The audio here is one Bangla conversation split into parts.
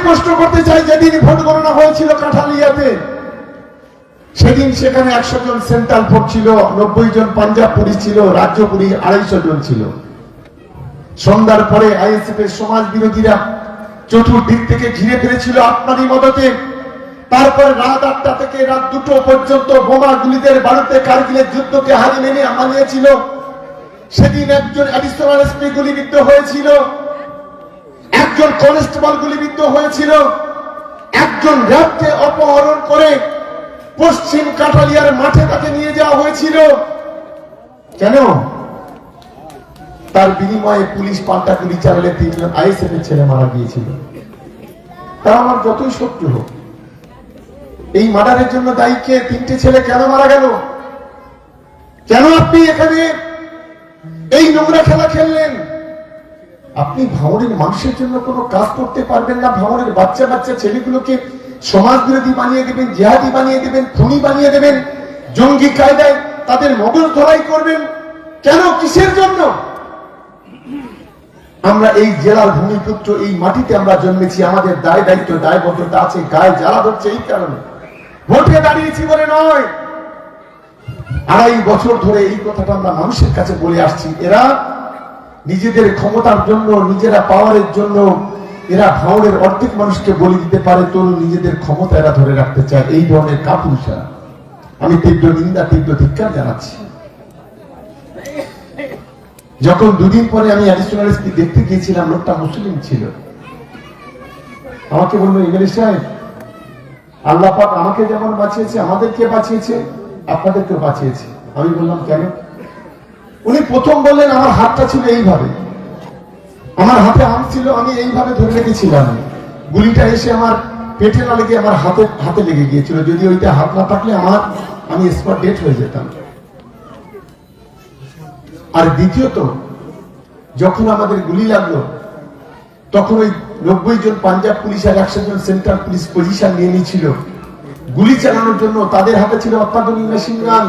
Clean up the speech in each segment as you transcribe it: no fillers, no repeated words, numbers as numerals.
প্রশ্ন করতে চাই, যেদিন ভোট গণনা হয়েছিল কাঠালিয়াতে, সেদিন সেখানে 100 জন সেন্ট্রাল ফোর্স ছিল, 90 জন পাঞ্জাব পুলিশ ছিল, রাজ্য পুলিশ 250 জন ছিল। সন্ধ্যার পরে আইএসএফ এর সমাজ বিরোধীরা চতুর্দিক থেকে ঘিরে ফেলেছিল আপনারই মদতে। তারপরে রাত 8টা থেকে রাত 2টো পর্যন্ত বোমা গুলিদের বাড়িতে কারগিলের যুদ্ধকে হারি মেনে আমানিয়েছিল। সেদিন একজন অ্যাডিশনাল এসপি গুলিবিদ্ধ হয়েছিল, একজন কনস্টেবল গুলিবিদ্ধ হয়েছিল, একজন র্যাবকে অপহরণ করে পশ্চিম কাঠালিয়ার মাঠে তাকে নিয়ে যাওয়া হয়েছিল। কেন? তার বিনিময়ে পুলিশ পাল্টা গুলি চালালে 3 জন আইএসএফ এর ছেলে মারা গিয়েছিল। তারা আমার যতই শত্রু হোক, এই মার্ডারের জন্য দায়ী কে? 3টে ছেলে কেন মারা গেল? কেন আপনি এখানে এই নোংরা খেলা খেললেন? আপনি ভাঙড়ের মানুষের জন্য কোনো কাজ করতে পারবেন না। ভাঙড়ের বাচ্চা বাচ্চা ছেলেগুলোকে সমাজ বিরোধী বানিয়ে দেবেন, জিহাদি বানিয়ে দেবেন, খুনি বানিয়ে দেবেন, জঙ্গি কায়দায় তাদের মগজ ধরাই করবেন। কেন? কিসের জন্য? আমরা এই জেলার ভূমিপুত্র, এই মাটিতে আমরা জন্মেছি, আমাদের দায় দায়িত্ব দায়বদ্ধতা আছে, গায়ে জ্বালা ধরছে এই কারণে। ভোটে দাঁড়িয়েছি বলে নয়, 2.5 বছর ধরে এই কথাটা আমরা মানুষের কাছে বলে আসছি। এরা নিজেদের ক্ষমতার জন্য, নিজেরা পাওয়ারের জন্য এরা ভাঙড়ের অর্ধেক মানুষকে বলে দিতে পারে, তোর নিজেদের ক্ষমতা এরা ধরে রাখতে চায়। এই ধরনের কাপুরুষেরা আমি তীব্র নিন্দা, তীব্র ধিক্কার জানাচ্ছি। যখন 2 দিন পরে আমি অ্যাডিশনাল এসপি দেখতে গিয়েছিলাম, লোকটা মুসলিম ছিল। আমাকে বললো, এমএলএ সাহেব, আল্লাহ পাক আমাকে যেমন বাঁচিয়েছে, আমাদেরকে বাঁচিয়েছে, আপনাদেরকে বাঁচিয়েছে। আমি বললাম কেন? উনি প্রথম বললেন, আমার হাতটা ছিল এইভাবে, আমার হাতে আম ছিল, আমি এইভাবে ধরে রেখেছিলাম, গুলিটা এসে আমার পেটে না লেগে আমার হাতে লেগে গিয়েছিল। যদি ওইটা হাত না থাকলে আমি স্পট ডেট হয়ে যেতাম। আর দ্বিতীয়ত, যখন আমাদের গুলি লাগলো, তখন ওই 90 জন পাঞ্জাব পুলিশ আর 100 জন সেন্ট্রাল পুলিশ পজিশন নিয়ে নিয়েছিল গুলি চালানোর জন্য। তাদের হাতে ছিল অত্যাধুনিক মেশিন গান,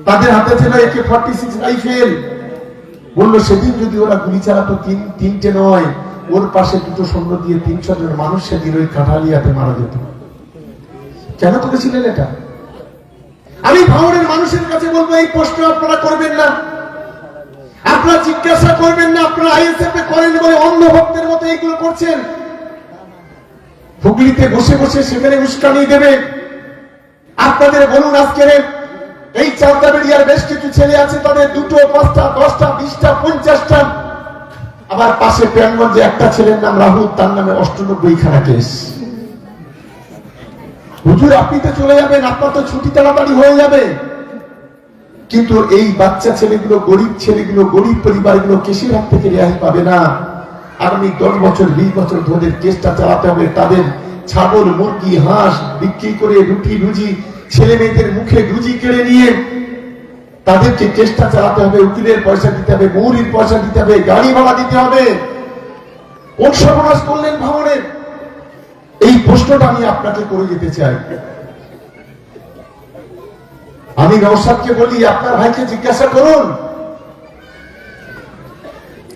তাদের হাতে ছিল AK-46 রাইফেল। বললো, সেদিন যদি ওরা গুলি চালাতো, 3টে নয়, ওর পাশে 2টো সৈন্য দিয়ে 300 জন মানুষ সেদিন ওই কাঠালিয়াতে মারা যেত। কেন করেছিলেন এটা? আমি ভাঙড়ের মানুষের কাছে বলবো, এই প্রশ্ন আপনারা করবেন না, আপনারা জিজ্ঞাসা করবেন না। আপনারা আইএসএফ এ করেন বলে অন্ধ ভক্তের মতো এইগুলো করছেন। হুগলিতে বসে বসে সেখানে উস্কানি দেবে। আপনাদের বলুন, আজকের এই চালদাবেড়িয়ার বেশ কিছু ছেলে আছে, তাদের 2টো, 5টা, 10টা, 20টা, 50টা। আবার পাশে প্রাণগঞ্জে একটা ছেলের নাম রাহুল, তার নামে 98খানা কেস। হুজুর, আপনি তো চলে যাবেন, আপনার তো ছুটি তাড়াতাড়ি হয়ে যাবে, কিন্তু এই বাচ্চা ছেলেগুলো, গরিব ছেলেগুলো, গরিব পরিবারগুলো কেসের হাত থেকে রেহাই পাবে না। আগামী 10 বছর 20 বছর ধরে কেসটা চালাতে হবে। তাদের ছাগল, মুরগি, হাঁস বিক্রি করে রুটি রুজি, ছেলে মেয়েদের মুখে রুজি কেড়ে নিয়ে তাদেরকে চেষ্টা চালাতে হবে। উকিলের পয়সা দিতে হবে, মৌরির পয়সা দিতে হবে, গাড়ি ভাড়া দিতে হবে। কোন সর্বনাশ করলেন ভাঙড়ের? এই প্রশ্নটা আমি আপনাকে করে যেতে চাই। আমি নওশাদকে বলি, আপনার ভাইকে জিজ্ঞাসা করুন।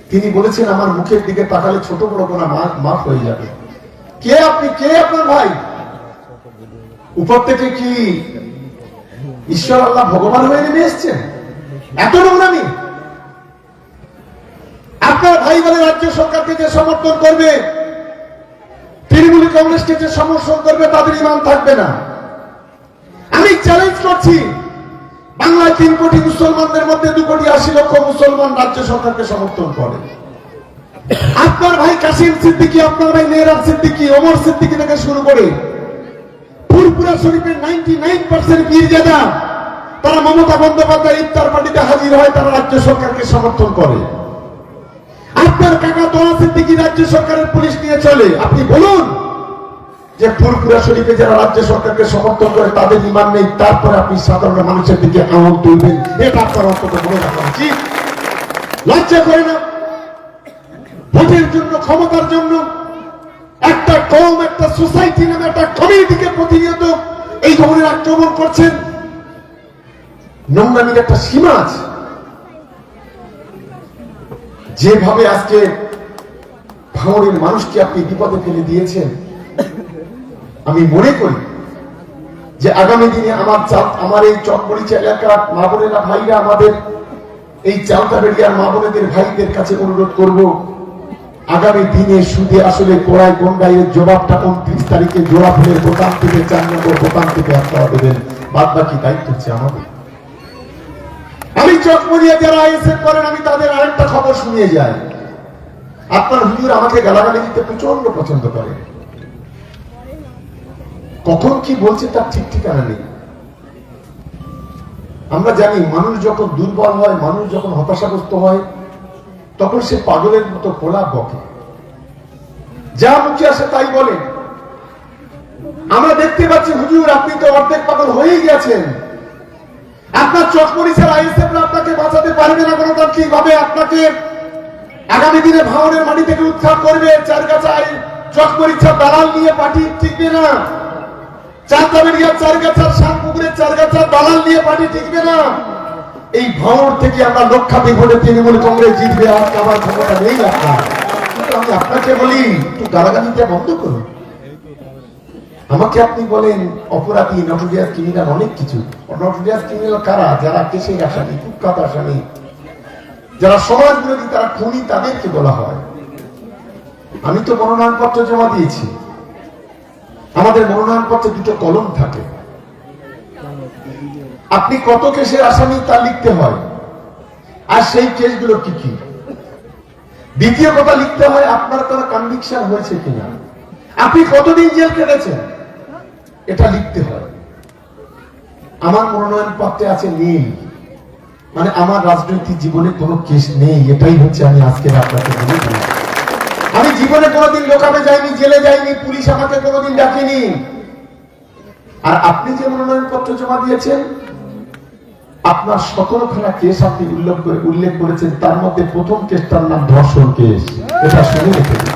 তিনি বলেছেন, আমার মুখের দিকে তাকালে ছোট বড় গোনা মাফ হয়ে যাবে। কে আপনি? কে আপনার ভাই? উপর থেকে কি ঈশ্বর আল্লাহ ভগবান হয়ে নেমে এসছেন? এত নোংরামি! আপনার ভাই বলে রাজ্য সরকারকে যে সমর্থন করবে, তৃণমূল কংগ্রেসকে যে সমর্থন করবে, তাদের ইমান থাকবে না। আমি চ্যালেঞ্জ করছি, বাংলায় 3 কোটি মুসলমানদের মধ্যে 2,80,00,000 মুসলমান রাজ্য সরকারকে সমর্থন করে। আপনার ভাই কাসিম সিদ্দিকী, আপনার ভাই মেহরাব সিদ্দিকী, ওমর সিদ্দিকী থেকে শুরু করে ফুরপুরা শরীফের 99% পীরজাদা, তারা মমতা বন্দ্যোপাধ্যায় ইফতার পার্টিতে হাজির হয়, তারা রাজ্য সরকারকে সমর্থন করে। আপনার কাকা তোয়া সিদ্দিকী রাজ্য সরকারের পুলিশ নিয়ে চলে। আপনি বলুন যে ফুরপুরা শরীফে যারা রাজ্য সরকারকে সমর্থন করে তাদের ইমান নেই, তারপরে আপনি সাধারণ মানুষের দিকে আঙুল তুলবেন। এটা আপনার অন্তত মনে রাখা উচিত। লজ্জা করে না? ভোটের জন্য, ক্ষমতার জন্য একটা কম, একটা সোসাইটি নামে একটা কমিউনিটিকে প্রতিনিয়ত এই ধরনের আক্রমণ করছেন। নোংরামির একটা সীমা আছে। যেভাবে আজকে ভাঙড়ের মানুষকে আপনি বিপদে ফেলে দিয়েছেন, আমি মনে করি যে আগামী দিনে আমার এই চকমরিচা এলাকার মা বোনেরা ভাইরা, আমাদের এই চালতাবেড়িয়ার মা বোনেদের ভাইদের কাছে অনুরোধ করব, আগামী দিনে সুদে আসলে কোড়ায় গন্ডাইয়ের জবাবটা 29 তারিখে জোড়া ফুলের বোতাম থেকে 4 নম্বর বোতাম থেকে আপনারা দেবেন। বাদ বাকি দায়িত্ব হচ্ছে আমাদের। আমি চকমরিয়া যারা আইএসএফ করেন, আমি তাদের আরেকটা খবর শুনিয়ে যাই। আপনার হুজুর আমাকে গালাগালি দিতে প্রচন্ড পছন্দ করে, কখন কি বলছে তার ঠিক ঠিকানা নেই। আমরা জানি মানুষ যখন দুর্বল হয়, মানুষ যখন হতাশাগ্রস্ত হয়, তখন সে পাগলের মতো পোলা বকে, যা মুখে আসে তাই বলে। আমরা দেখতে পাচ্ছি হুজুর আপনি তো অর্ধেক পাগল হয়েই গেছেন। আপনার চকমরিচার আইএসএফ আপনাকে বাঁচাতে পারবে না গণতান্ত্রিক ভাবে। আপনাকে আগামী দিনে ভাঙনের মাটি থেকে উদ্ধার করবে। চারগাছায় চকমরিচার দালাল নিয়ে পার্টি টিকবে না। চারগাছার চারগাছার শানপুকুরের চারগাছার দালাল নিয়ে পার্টি টিকবে না। এই ভাঙর থেকে আমরা লক্ষাধিক ভোটে তৃণমূল কংগ্রেস জিতবে, আর আমার ক্ষমতা নেই আপনার। কিন্তু আমি আপনাকে বলি একটু গালাগালিটা বন্ধ করুন। আমাকে আপনি বলেন অপরাধী, নটোরিয়াস ক্রিমিনাল, অনেক কিছু। নটোরিয়াস ক্রিমিনাল কারা? যারা কেসের আসামি, কুখ্যাত আসামি, যারা সমাজ বিরোধী, তারা খুনি, তাদেরকে বলা হয়। আমি তো মনোনয়নপত্র জমা দিয়েছি। আমাদের মনোনয়নপত্রে 2টো কলম থাকে। আপনি কত কেসের আসামি তা লিখতে হয়, আর সেই কেসগুলো কি কি। দ্বিতীয় কথা লিখতে হয় আপনার কোনো কনভিকশন হয়েছে কিনা, আপনি কতদিন জেল কেটেছেন, এটা লিখতে হয়। আমার মনোনয়ন পত্রে আছে নীল, মানে আমার রাজনৈতিক জীবনে কোনো কেস নেই। এটাই হচ্ছে আমি আজকে আপনাকে বলে দিই। আমি জীবনে কোনোদিন লোকাবে যাইনি, জেলে যাইনি, পুলিশ আমাকে কোনোদিন ডাকেনি। আর আপনি যে মনোনয়ন পত্র জমা দিয়েছেন, আপনার 17খানা কেস আপনি উল্লেখ করেছেন। তার মধ্যে প্রথম কেসটার নাম ধর্ষণ কেস। এটা শুনে রেখে দিন।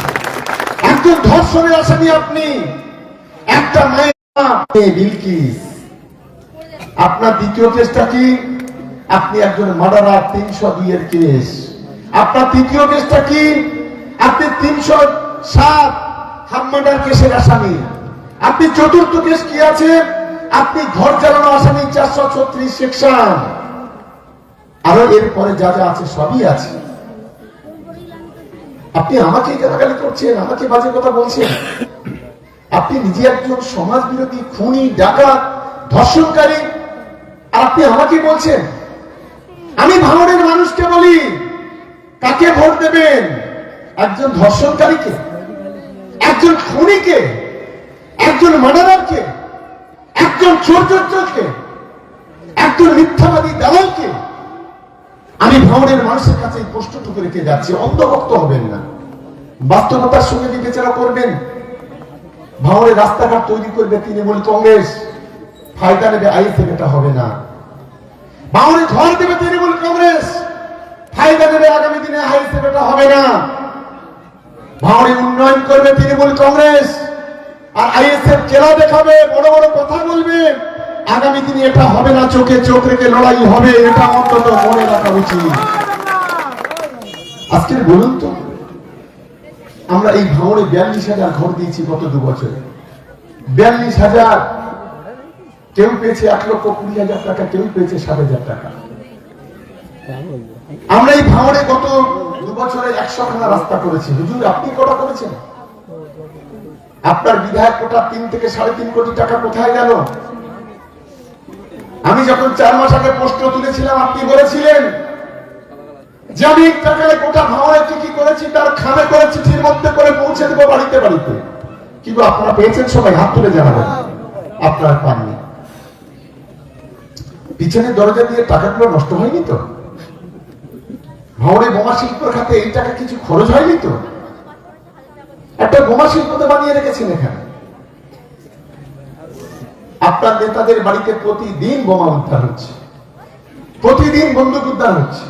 একজন ধর্ষণের আসামি আপনি, একটা মায়ের বিলকিস। আপনার দ্বিতীয় কেসটা কি? আপনি একজন মার্ডারার, 302 এর কেস। আপনার তৃতীয় কেসটা কি? আপনি 307 হাফ মার্ডার কেসের আসামি। আপনি চতুর্থ কেস কি আছে? আপনি ঘর জ্বালানো আসামি, 436 সেকশন। আরো এরপরে যা যা আছে সবই আছে। আপনি আমাকে গালাগালি করছেন, আমাকে বাজে কথা বলছেন। আপনি নিজে একজন সমাজ বিরোধী, খুনি, ডাকাত, ধর্ষণকারী, আর আপনি আমাকে বলছেন। আমি ভাঙড়ের মানুষকে বলি, কাকে ভোট দেবেন? একজন ধর্ষণকারীকে, একজন খুনিকে, একজন মার্ডারারকে, একজন চোরকে, একজন মিথ্যাবাদী দালালকে? আমি ভাঙড়ের মানুষের কাছে এই প্রশ্নটুকু রেখে যাচ্ছি, অন্ধভক্ত হবেন না, বাস্তবতার সঙ্গে বিবেচনা করবেন। ভাঙড়ে রাস্তাঘাট তৈরি করবে তৃণমূল কংগ্রেস, ফায়দা নেবে আইএসএফ, এটা হবে না। ভাঙড়ে ঘর দেবে তৃণমূল কংগ্রেস, ফায়দা নেবে আগামী দিনে আইএসএফ, এটা হবে না। ভাঙড়ে উন্নয়ন করবে তৃণমূল কংগ্রেস, আর আইএসএফ জেলা দেখাবে, বড় বড় কথা বলবে, আগামী দিনে এটা হবে না। চোখে চোখ রেখে লড়াই হবে, এটা অন্তত মনে রাখা উচিত। আজকে বলুন তো, আমরা এই ভাঙড়ে 42,000 ঘর দিয়েছি গত 2 বছরে। 42,000, কেউ পেয়েছে 1,20,000 টাকা, কেউ পেয়েছে 7,000 টাকা। আমরা এই ভাঙড়ে গত 2 বছরে 100খানা রাস্তা করেছি। হুজুর আপনি কটা করেছেন? আপনার বিধায়ক কোটা 3 থেকে 3.5 কোটি টাকা কোথায় গেল? আমি যখন 4 মাস আগে প্রশ্ন তুলেছিলাম, আপনি বলেছিলেন যে আমি টাকায় গোটা ভাঙড়ে কি কি করেছি তার খামে করে চিঠির মধ্যে করে পৌঁছে দেবো বাড়িতে বাড়িতে। কিন্তু আপনারা পেয়েছেন? সবাই হাত তুলে জানাবেন। আপনারা পাননি। পিছনে দরজা দিয়ে টাকাগুলো নষ্ট হয়নি তো? ভাঙড়ে বোমা শিল্প খাতে এই টাকা কিছু খরচ হয়নি তো? একটা বোমা শিল্প তো বানিয়ে রেখেছেন এখানে। আপনার নেতাদের বাড়িতে প্রতিদিন বোমা উদ্ধার হচ্ছে, প্রতিদিন বন্দুক উদ্ধার হচ্ছে।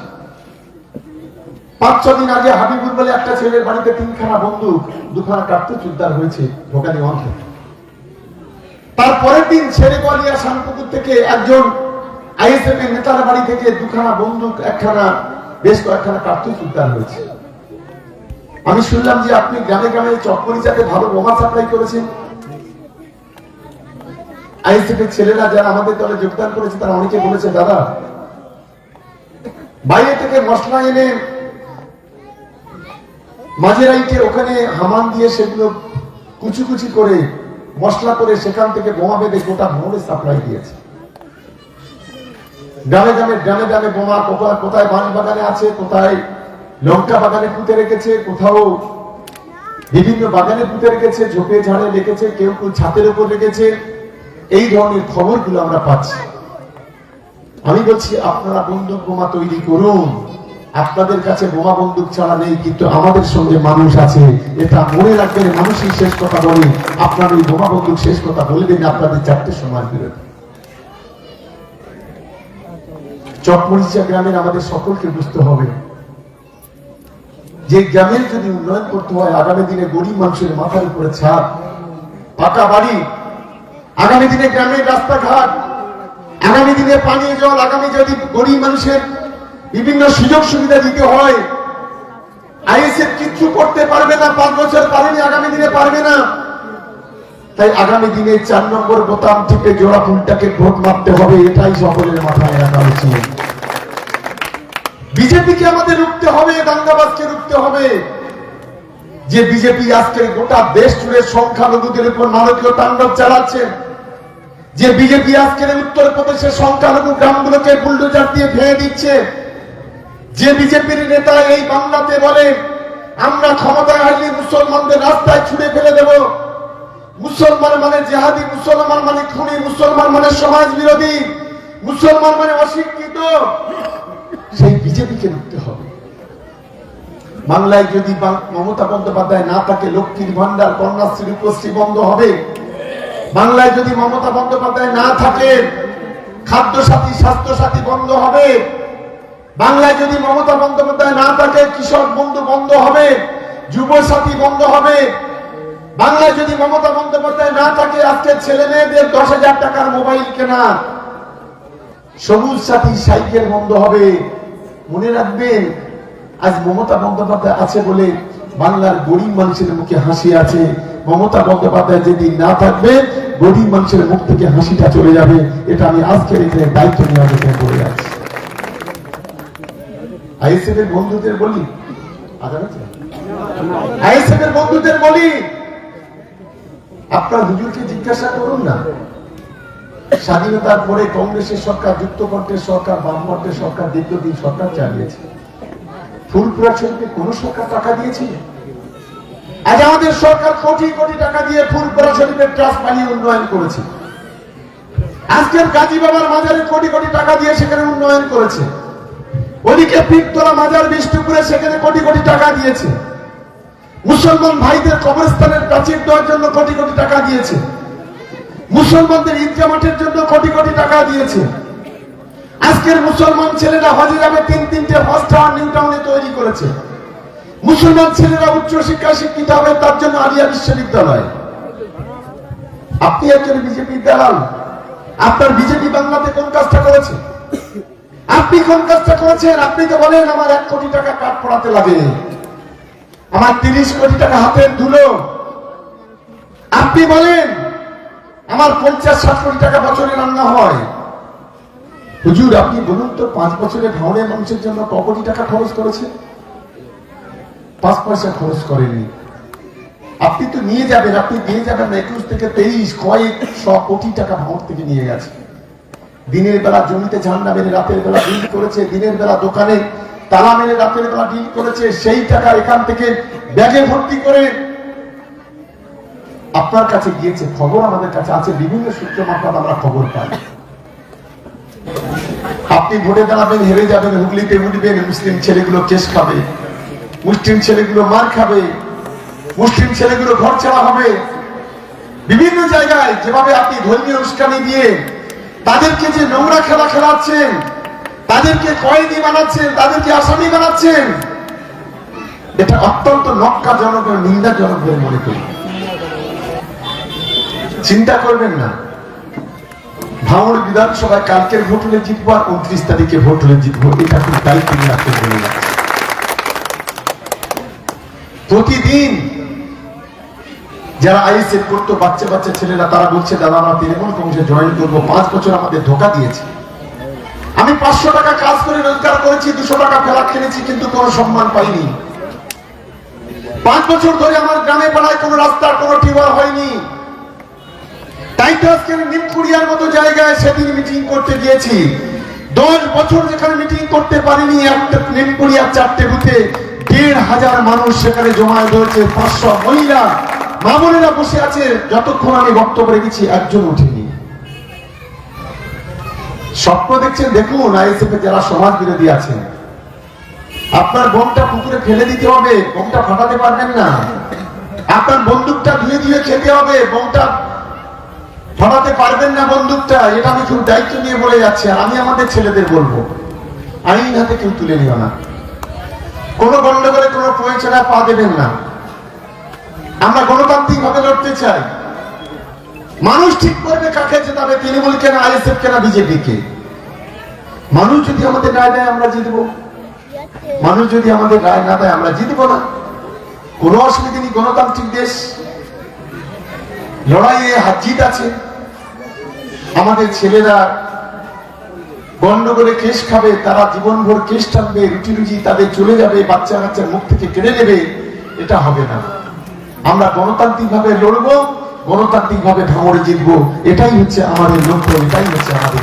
5-6 দিন আগে হাবিবুর বলে একটা ছেলের বাড়িতে 3খানা বন্দুক, 2খানা কার্তুজ উদ্ধার হয়েছে ভোগালী অঞ্চল। তারপরের দিন শেরেগলিয়া শানপুকুর থেকে একজন আইএসএফ এর নেতার বাড়ি থেকে 2খানা বন্দুক, 1খানা, বেশ কয়েকখানা কার্তুজ উদ্ধার হয়েছে। আমি শুনলাম যে আপনি গ্রামে গ্রামে চকমরিচাতে ভালো বোমা সাপ্লাই করেছেন। আইএসএফ এর ছেলেরা যারা আমাদের দলে যোগদান করেছে তারা অনেকে বলেছে, দাদা বাইরে থেকে মশলা এনে মাঝেরাইতে ওখানে হামান দিয়ে সেগুলো কুচি কুচি করে মশলা করে সেখান থেকে বোমা বেঁধে গোটা ভাঙড়ে সাপ্লাই দিয়েছে। গ্রামে গ্রামে গ্রামে গ্রামে বোমা কোথায় বাঁশ বাগানে আছে, কোথায় লঙ্কা বাগানে পুঁতে রেখেছে, কোথাও বিভিন্ন বাগানে পুঁতে রেখেছে, ঝোপে ঝাড়ে রেখেছে, কেউ কেউ ছাদের উপর রেখেছে। এই ধরনের খবরগুলো আমরা পাচ্ছি। আমি বলছি আপনারা বন্দুক বোমা তৈরি করুন, আপনাদের কাছে বোমা বন্দুক ছাড়া নেই, কিন্তু আমাদের সঙ্গে মানুষ আছে, এটা মনে রাখবেন। মানুষই শেষ কথা বলে, আপনার ওই বোমা বন্দুক শেষ কথা বলে দিন আপনাদের 4টে সমাজ বিরোধী। চকমরিচা গ্রামের আমাদের সকলকে বুঝতে হবে যে গ্রামের যদি উন্নয়ন করতে হয়, আগামী দিনে গরিব মানুষের মাথার উপরে ছাদ, পাকা বাড়ি, আগামী দিনে গ্রামের রাস্তাঘাট, আগামী দিনে পানীয় জল, আগামী যদি গরিব মানুষের বিভিন্ন সুযোগ সুবিধা দিতে হয়, আইএসএফ কিচ্ছু করতে পারবে না। 5 বছর পারেনি, আগামী দিনে পারবে না। তাই আগামী দিনে 4 নম্বর বোতাম টিপে জোড়া ফুলটাকে ভোট মারতে হবে, এটাই সকলের মাথায় রাখা উচিত। বিজেপিকে আমাদের রুখতে হবে, দাঙ্গাবাজকে রুখতে হবে। যে বিজেপি আজকে গোটা দেশ জুড়ে সংখ্যালঘুদের উপর নারকীয় তাণ্ডব চালাচ্ছে, যে বিজেপি আজকের উত্তরপ্রদেশের সংখ্যালঘু গ্রামগুলোকে বুলডোজার দিয়ে ভেঙে দিচ্ছে, যে বিজেপির নেতা এই বাংলাতে বলে আমরা ক্ষমতায় আসলে মুসলমানদের রাস্তায় ছুড়ে ফেলে দেব, মুসলমান মানে জেহাদি, মুসলমান মানে খুনি, মুসলমান মানে সমাজ বিরোধী, মুসলমান মানে অশিক্ষিত, সেই বিজেপিকে রুখতে হবে। বাংলায় যদি মমতা বন্দ্যোপাধ্যায় না থাকে, লক্ষ্মীর ভান্ডার, কন্যাশ্রী, রূপশ্রী বন্ধ হবে। বাংলায় যদি মমতা বন্দ্যোপাধ্যায় না থাকে, খাদ্য সাথী, স্বাস্থ্য সাথী বন্ধ হবে। বাংলায় যদি মমতা বন্দ্যোপাধ্যায় না থাকে, কৃষক বন্ধু বন্ধ হবে, যুব সাথী বন্ধ হবে। বাংলায় যদি মমতা বন্দ্যোপাধ্যায় না থাকে, আজকে ছেলে মেয়েদের 10,000 টাকার মোবাইল কেনা, সবুজ সাথী সাইকেল বন্ধ হবে। মনে রাখবেন, আজ মমতা বন্দ্যোপাধ্যায় আছে বলে বাংলার গরিব মানুষের মুখে হাসি আছে। মমতা বন্দ্যোপাধ্যায় যেদিন না থাকবে, গরিব মানুষের মুখ থেকে হাসিটা চলে যাবে। এটা আমি আজকের এখানে দায়িত্ব নিয়ে আলোচনা করে যাচ্ছি। আইএসএফ এর বন্ধুদের বলি, আইএসএফ এর বন্ধুদের বলি, আপনার হুজুরকে জিজ্ঞাসা করুন না, স্বাধীনতার পরে কংগ্রেসের সরকার, যুক্তফ্রন্টের সরকার, বামফ্রন্টের সরকার দীর্ঘদিন সরকার চালিয়েছে। ফুলপুরা শরীফে কোন সরকার টাকা দিয়েছে? আজ আমাদের সরকার কোটি কোটি টাকা দিয়ে ফুলপুরা শরীফের ট্রাস্ট বানিয়ে উন্নয়ন করেছে। আজকের গাজী বাবার মাজারে কোটি কোটি টাকা দিয়ে সেখানে উন্নয়ন করেছে। ওদিকে পীরতলা মাজার বিষ্ণুপুরে সেখানে কোটি কোটি টাকা দিয়েছে। মুসলমান ভাইদের কবরস্থানের প্রাচীর দেওয়ার জন্য কোটি কোটি টাকা দিয়েছে। মুসলমানদের ঈদগাহ মাঠের জন্য কোটি কোটি টাকা দিয়েছে। আজকের মুসলমান ছেলেরা হজিরামে 3-3টে হজ টাওয়ার নিউ টাউনে তৈরি করেছে। মুসলমান ছেলেরা উচ্চ শিক্ষা শিক্ষিত হবে, তার জন্য আলিয়া বিশ্ববিদ্যালয়। আপনি একজন বিজেপির দালাল। আপনার বিজেপি বাংলাতে কোন কাজটা করেছে? আপনি কোন কাজটা করেছেন? আপনি তো বলেন আমার 1 কোটি টাকা কাঠ পড়াতে লাগে, আমার 30 কোটি টাকা হাতের ধুলো। আপনি বলেন আমার 50-60 কোটি টাকা বছরে রান্না হয়। হুজুর আপনি বলুন তো, 5 বছরে ভাঙড়ের মানুষের জন্য ক কোটি টাকা খরচ করেছে? 5 পয়সা খরচ করেনি। আপনি তো নিয়ে যাবেন, আপনি দিয়ে যাবেন না। 21 থেকে 23 কয়েকশো কোটি টাকা ভাঙড় থেকে নিয়ে গেছে। দিনের বেলা জমিতে ঝান্ডা মেরে রাতের বেলা ডিল করেছে, দিনের বেলা দোকানে তালা মেরে রাতের বেলা ডিল করেছে। সেই টাকা এখান থেকে ব্যাগে ভর্তি করে আপনার কাছে গিয়েছে। খবর আমাদের কাছে আছে, বিভিন্ন সূত্র মারফত আমরা খবর পাই। আপনি ভোটে দাঁড়াবেন, হেরে যাবেন, হুগলিতে উঠবেন, মুসলিম ছেলেগুলো কেস খাবে, মুসলিম ছেলেগুলো মার খাবে, মুসলিম ছেলেগুলো ঘর ছাড়া হবে। বিভিন্ন জায়গায় যেভাবে আপনি ধর্মীয় উস্কানি দিয়ে তাদেরকে যে নোংরা খেলা খেলাচ্ছেন, তাদেরকে কয়েদি বানাচ্ছেন, তাদেরকে আসামি বানাচ্ছেন, এটা অত্যন্ত নক্কাজনক ও নিন্দাজনক বলে মনে করি। চিন্তা করবেন না, ভাঙড় বিধানসভায় কালকের ভোট হলে জিতবো আর 29 তারিখে ভোট হলে জিতবো, এটা খুব দায়িত্ব নিয়ে আসতে বলে যাচ্ছে। প্রতিদিন যারা আইএসএফ করতো বাচ্চা বাচ্চা ছেলেরা তারা বলছে দাদা আমরা তৃণমূল কংগ্রেসে জয়েন করবো, 5 বছর আমাদের ধোকা দিয়েছে। আমি 500 টাকা কাজ করে রোজগার করেছি, 200 টাকা ফেলা খেলেছি, কিন্তু কোনো সম্মান পাইনি। 5 বছর ধরে আমার গ্রামে পাড়ায় কোনো রাস্তার কোনো টিউবওয়েল হয়নি। তাই তো আজকে নিমকুড়িয়ার মতো জায়গায় সেদিন মিটিং করতে গিয়েছি। 10 বছর যেখানে মিটিং করতে পারিনি, একটা নিমকুড়িয়ার 4টে বুথে 1,500 মানুষ সেখানে জমায়েত হয়েছে। 500 মহিলা মা বোনেরা বসে আছে। যতক্ষণ আমি বক্তব্য রেখেছি একজন উঠেনি। স্বপ্ন দেখছেন, দেখুন আইএসএফ যারা সমাজ বিরোধী আছেন, আপনার বোমটা পুকুরে ফেলে দিতে হবে, বোমটা ফাটাতে পারবেন না। আপনার বন্দুকটা ধুয়ে ধুয়ে খেতে হবে, বোমটা ফাটাতে পারবেন না। বন্দুকটা, এটা আমি খুব দায়িত্ব নিয়ে বলে যাচ্ছি। আমি আমাদের ছেলেদের বলবো, আইন হাতে কেউ তুলে নিও না, কোনো গন্ডগোলে কোনো প্রয়োজনে পা দেবেন না। আমরা গণতান্ত্রিক ভাবে লড়তে চাই। মানুষ ঠিক করবে কাকে জেতাবে, তৃণমূল কেনা, আইএসএফ কেনা, বিজেপি কে। মানুষ যদি আমাদের রায় দেয় আমরা জিতবো, মানুষ যদি আমাদের রায় না দেয় আমরা জিতবো না। কোনো অসুবিধা নেই, গণতান্ত্রিক দেশ, লড়াইয়ে হাত জিত আছে। আমাদের ছেলেরা গন্ডগোলে কেস খাবে, তারা জীবনভর কেস টানবে, রুটি রুজি তাদের চলে যাবে, বাচ্চা কাচ্চার মুখ থেকে কেড়ে নেবে, এটা হবে না। আমরা গণতান্ত্রিক ভাবে লড়বো, গণতান্ত্রিক ভাবে ভাঙড়ে জিতবো, এটাই হচ্ছে আমাদের লক্ষ্য, এটাই হচ্ছে আমাদের